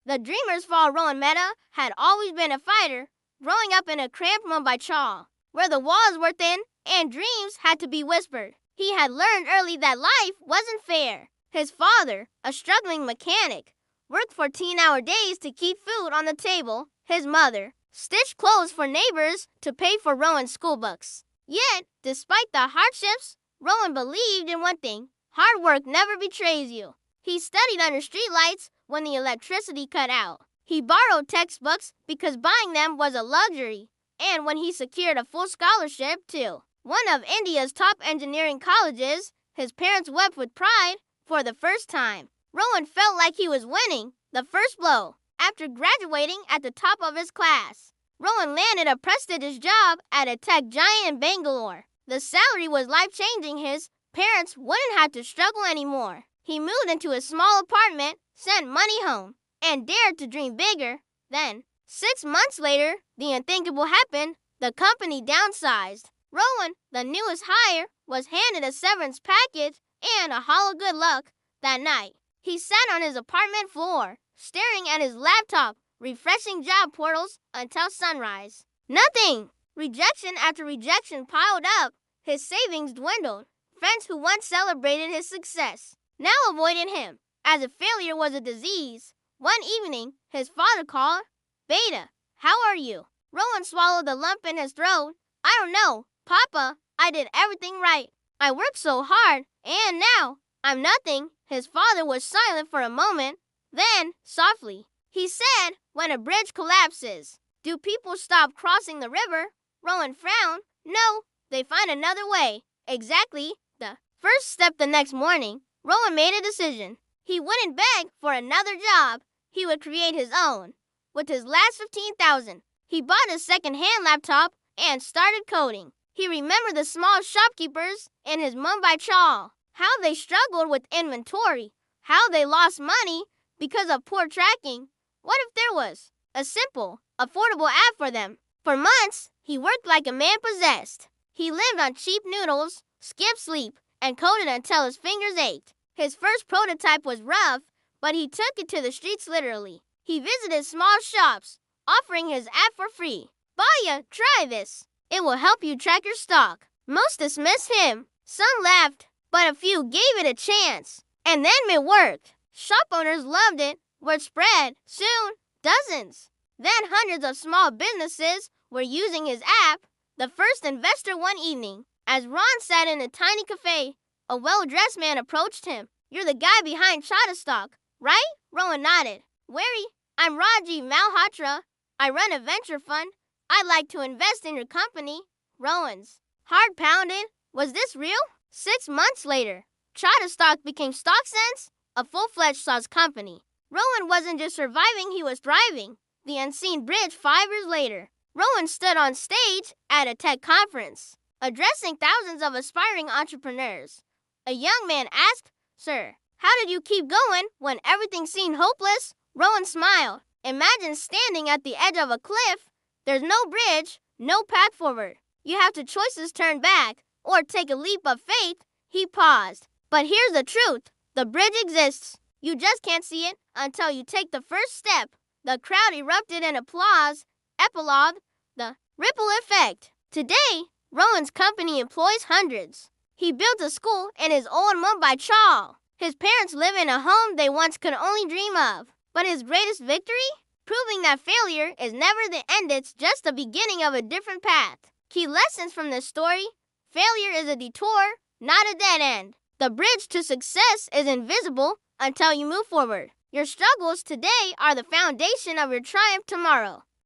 The dreamer's fall Rohan Mehta had always been a fighter, growing up in a cramped Mumbai chawl, where the walls were thin and dreams had to be whispered. He had learned early that life wasn't fair. His father, a struggling mechanic, worked 14-hour days to keep food on the table. His mother stitched clothes for neighbors to pay for Rohan's school books. Yet, despite the hardships, Rohan believed in one thing: hard work never betrays you. He studied under streetlights when the electricity cut out. He borrowed textbooks because buying them was a luxury. And when he secured a full scholarship to one of India's top engineering colleges, his parents wept with pride for the first time. Rohan felt like he was winning the first blow. After graduating at the top of his class, Rohan landed a prestigious job at a tech giant in Bangalore. The salary was life-changing. His parents wouldn't have to struggle anymore. He moved into a small apartment, sent money home, and dared to dream bigger. Then, 6 months later, the unthinkable happened. The company downsized. Rohan, the newest hire, was handed a severance package and a hollow good luck. That night, he sat on his apartment floor, staring at his laptop, refreshing job portals until sunrise. Nothing! Rejection after rejection piled up. His savings dwindled. Friends who once celebrated his success now avoided him, as if failure was a disease. One evening, his father called. "Beta, how are you?" Rohan swallowed the lump in his throat. "I don't know, Papa. I did everything right. I worked so hard, and now I'm nothing." His father was silent for a moment. Then, softly, he said, "When a bridge collapses, do people stop crossing the river?" Rohan frowned. "No, they find another way." Exactly. The first step the next morning, Rohan made a decision. He wouldn't beg for another job. He would create his own. With his last 15,000, he bought a second-hand laptop and started coding. He remembered the small shopkeepers in his Mumbai chawl, how they struggled with inventory, how they lost money because of poor tracking. What if there was a simple, affordable app for them? For months, he worked like a man possessed. He lived on cheap noodles, skipped sleep, and coded until his fingers ached. His first prototype was rough, but he took it to the streets literally. He visited small shops, offering his app for free. "Baya, try this. It will help you track your stock." Most dismissed him. Some laughed, but a few gave it a chance. And then it worked. Shop owners loved it. Word spread. Soon, dozens. Then hundreds of small businesses were using his app. The first investor one evening, as Ron sat in a tiny cafe, a well-dressed man approached him. "You're the guy behind Shutterstock, right?" Rohan nodded. "Wary, I'm Rajiv Malhotra. I run a venture fund. I'd like to invest in your company." Rohan's heart pounded. Was this real? 6 months later, Shutterstock became StockSense, a full-fledged SaaS company. Rohan wasn't just surviving, he was thriving. The unseen bridge 5 years later. Rohan stood on stage at a tech conference, addressing thousands of aspiring entrepreneurs. A young man asked, "Sir, how did you keep going when everything seemed hopeless?" Rohan smiled. "Imagine standing at the edge of a cliff. There's no bridge, no path forward. You have to choices turn back or take a leap of faith." He paused. "But here's the truth. The bridge exists. You just can't see it until you take the first step." The crowd erupted in applause. Epilogue, the ripple effect. Today, Rohan's company employs hundreds. He built a school in his old Mumbai chawl. His parents live in a home they once could only dream of. But his greatest victory? Proving that failure is never the end, it's just the beginning of a different path. Key lessons from this story: failure is a detour, not a dead end. The bridge to success is invisible until you move forward. Your struggles today are the foundation of your triumph tomorrow.